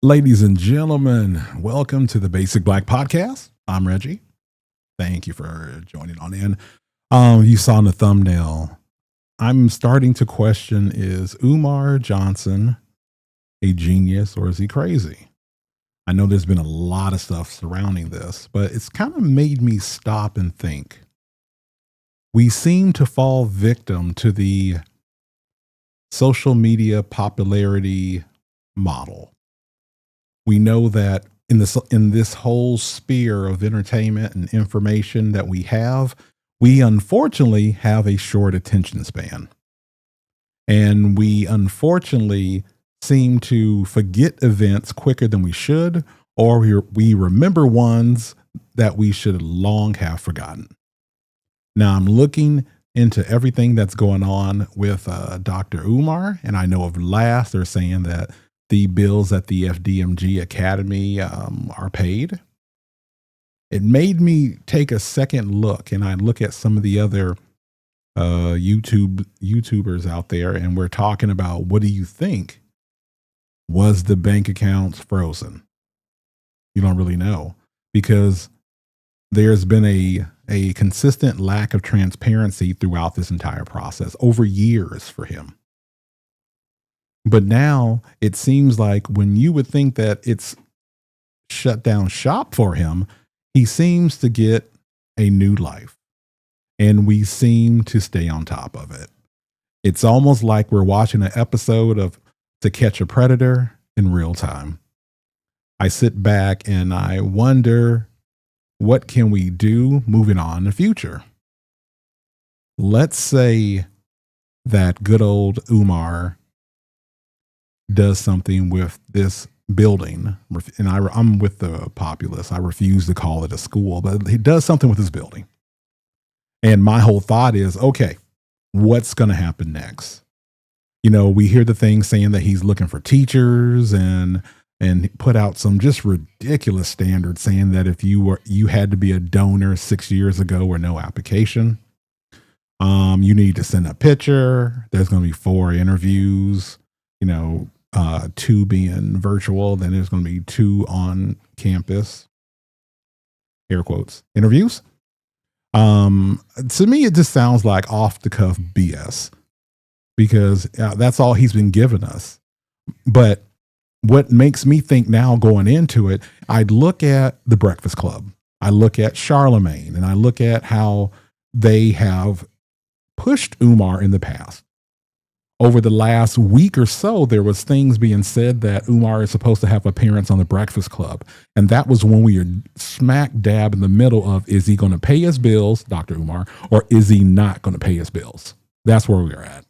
Ladies and gentlemen, welcome to the Basic Black Podcast. I'm Reggie. Thank you for joining on in. You saw in the thumbnail, I'm starting to question, is Umar Johnson a genius or is he crazy? I know there's been a lot of stuff surrounding this, but it's kind of made me stop and think. We seem to fall victim to the social media popularity model. We know that in this whole sphere of entertainment and information that we unfortunately have a short attention span. And we unfortunately seem to forget events quicker than we should, or we remember ones that we should long have forgotten. Now, I'm looking into everything that's going on with Dr. Umar, and I know of last they're saying that the bills at the FDMG Academy are paid. It made me take a second look, and I look at some of the other YouTubers out there, and we're talking about, what do you think? Was the bank accounts frozen? You don't really know, because there's been a consistent lack of transparency throughout this entire process over years for him. But now it seems like when you would think that it's shut down shop for him, he seems to get a new life, and we seem to stay on top of it. It's almost like we're watching an episode of To Catch a Predator in real time. I sit back and I wonder, what can we do moving on in the future? Let's say that good old Umar does something with this building, and I'm with the populace. I refuse to call it a school, but he does something with this building. And my whole thought is, okay, what's going to happen next? You know, we hear the thing saying that he's looking for teachers and put out some just ridiculous standards saying that if you had to be a donor 6 years ago or no application, you need to send a picture. There's going to be 4 interviews, 2 being virtual. Then there's going to be 2 on campus, air quotes, interviews. To me, it just sounds like off the cuff BS, because that's all he's been giving us. But what makes me think now, going into it, I'd look at the Breakfast Club. I look at Charlemagne, and I look at how they have pushed Umar in the past. Over the last week or so, there was things being said that Umar is supposed to have appearance on the Breakfast Club. And that was when we were smack dab in the middle of, is he going to pay his bills, Dr. Umar, or is he not going to pay his bills? That's where we're at.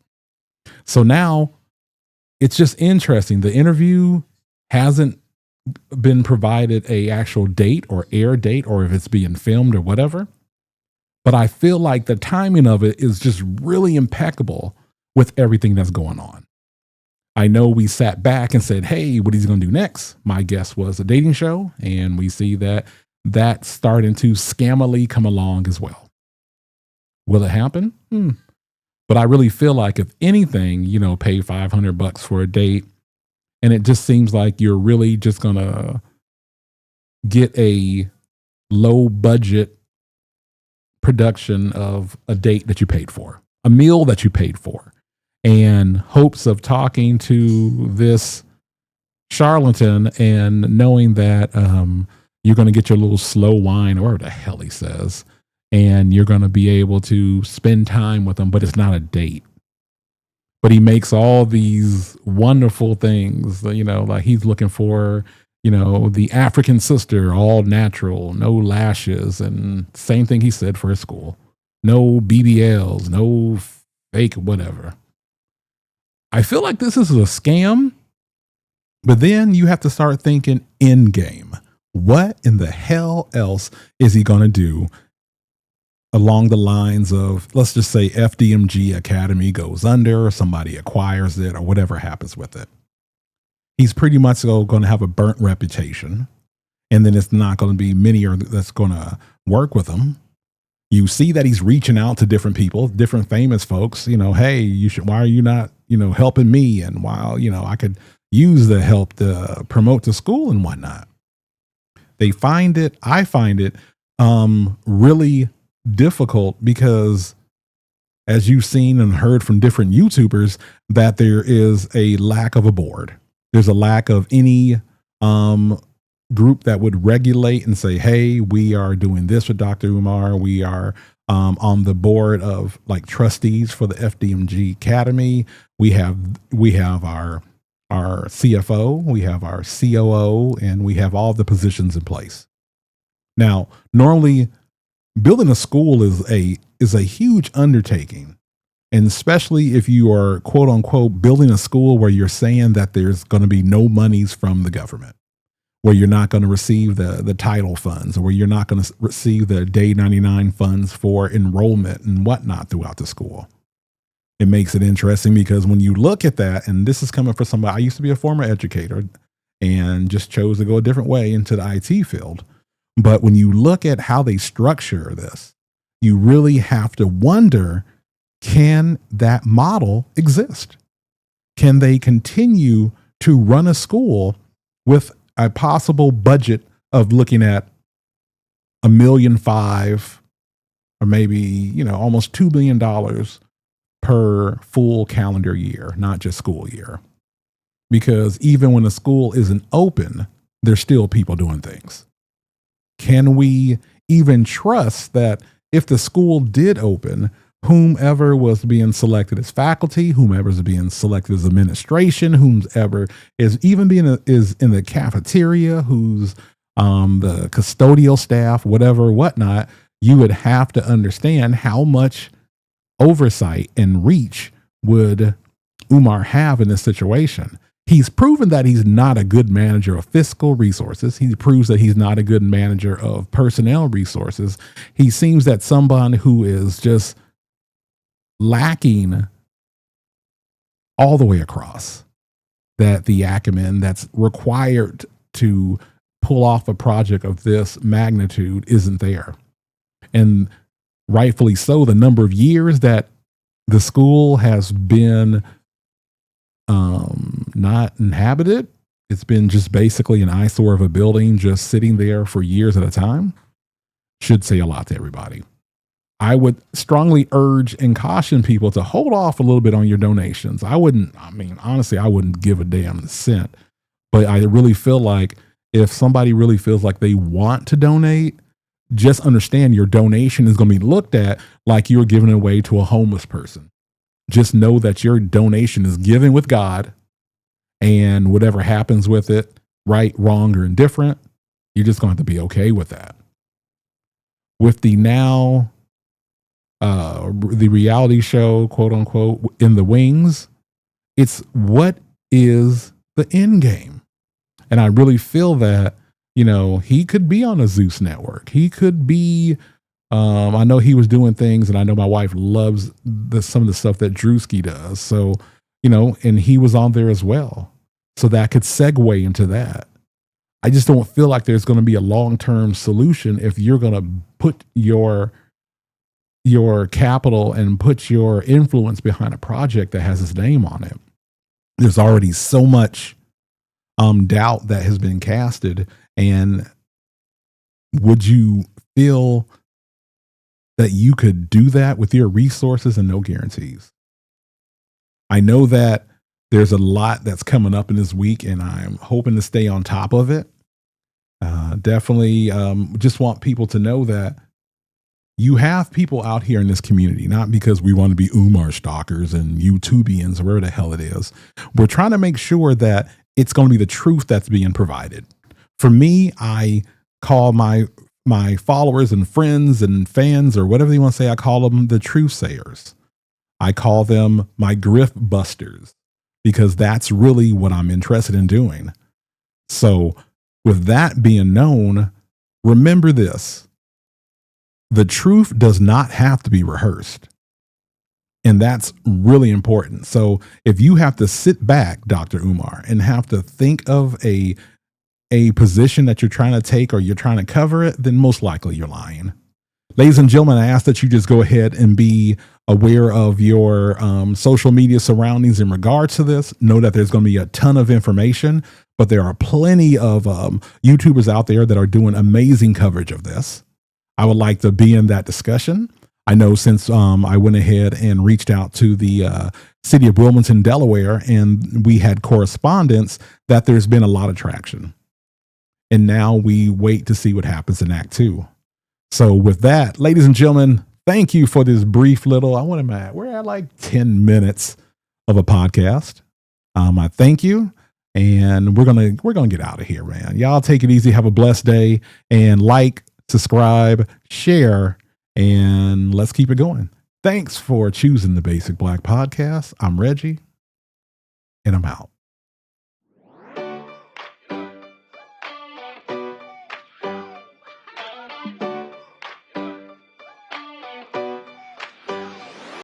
So now it's just interesting. The interview hasn't been provided a actual date or air date, or if it's being filmed or whatever. But I feel like the timing of it is just really impeccable with everything that's going on. I know we sat back and said, hey, what is he going to do next? My guess was a dating show. And we see that that's starting to scammily come along as well. Will it happen? But I really feel like, if anything, pay $500 for a date, and it just seems like you're really just going to get a low budget production of a date that you paid for, a meal that you paid for, and hopes of talking to this charlatan and knowing that you're going to get your little slow wine, or whatever the hell he says, and you're going to be able to spend time with him, but it's not a date. But he makes all these wonderful things, like he's looking for, the African sister, all natural, no lashes, and same thing he said for his school. No BBLs, no fake whatever. I feel like this is a scam, but then you have to start thinking in game. What in the hell else is he going to do along the lines of, let's just say FDMG Academy goes under, or somebody acquires it, or whatever happens with it? He's pretty much going to have a burnt reputation, and then it's not going to be many that's going to work with him. You see that he's reaching out to different people, different famous folks, hey, why are you not, helping me? And while, I could use the help to promote the school and whatnot. I find it really difficult because, as you've seen and heard from different YouTubers, that there is a lack of a board. There's a lack of any group that would regulate and say, hey, we are doing this with Dr. Umar. We are on the board of like trustees for the FDMG Academy. We have our CFO, we have our COO, and we have all the positions in place. Now, normally building a school is a huge undertaking. And especially if you are, quote unquote, building a school where you're saying that there's going to be no monies from the government, where you're not going to receive the title funds, or where you're not going to receive the day 99 funds for enrollment and whatnot throughout the school. It makes it interesting because when you look at that, and this is coming from somebody, I used to be a former educator and just chose to go a different way into the IT field. But when you look at how they structure this, you really have to wonder, can that model exist? Can they continue to run a school with a possible budget of looking at $1.5 million or maybe, almost $2 million per full calendar year, not just school year? Because even when a school isn't open, there's still people doing things. Can we even trust that if the school did open, whomever was being selected as faculty, whomever is being selected as administration, whomever is even is in the cafeteria, who's the custodial staff, whatnot, you would have to understand how much oversight and reach would Umar have in this situation. He's proven that he's not a good manager of fiscal resources. He proves that he's not a good manager of personnel resources. He seems that someone who is just lacking all the way across, that the acumen that's required to pull off a project of this magnitude isn't there. And rightfully so, the number of years that the school has been not inhabited, it's been just basically an eyesore of a building just sitting there for years at a time, should say a lot to everybody. I would strongly urge and caution people to hold off a little bit on your donations. Honestly, I wouldn't give a damn cent, but I really feel like if somebody really feels like they want to donate, just understand your donation is going to be looked at like you're giving it away to a homeless person. Just know that your donation is given with God, and whatever happens with it, right, wrong, or indifferent, you're just going to have to be okay with that. With the now, the reality show, quote unquote, in the wings, it's what is the end game? And I really feel that, he could be on a Zeus network. He could be, I know he was doing things, and I know my wife loves some of the stuff that Drewski does. So, and he was on there as well. So that could segue into that. I just don't feel like there's going to be a long-term solution if you're going to put your capital and put your influence behind a project that has his name on it. There's already so much doubt that has been casted. And would you feel that you could do that with your resources and no guarantees? I know that there's a lot that's coming up in this week, and I'm hoping to stay on top of it. Definitely just want people to know that you have people out here in this community, not because we want to be Umar stalkers and YouTubians or whatever the hell it is. We're trying to make sure that it's going to be the truth that's being provided. For me, I call my followers and friends and fans, or whatever you want to say, I call them the truth sayers. I call them my grift busters, because that's really what I'm interested in doing. So with that being known, remember this: the truth does not have to be rehearsed. And that's really important. So if you have to sit back, Dr. Umar, and have to think of a position that you're trying to take, or you're trying to cover it, then most likely you're lying. Ladies and gentlemen, I ask that you just go ahead and be aware of your social media surroundings in regards to this. Know that there's going to be a ton of information, but there are plenty of YouTubers out there that are doing amazing coverage of this. I would like to be in that discussion. I know since I went ahead and reached out to the city of Wilmington, Delaware, and we had correspondence, that there's been a lot of traction. And now we wait to see what happens in Act 2. So with that, ladies and gentlemen, thank you for this brief little, we're at like 10 minutes of a podcast. I thank you. And we're gonna get out of here, man. Y'all take it easy. Have a blessed day, and like, subscribe, share, and let's keep it going. Thanks for choosing the Basic Black Podcast. I'm Reggie, and I'm out.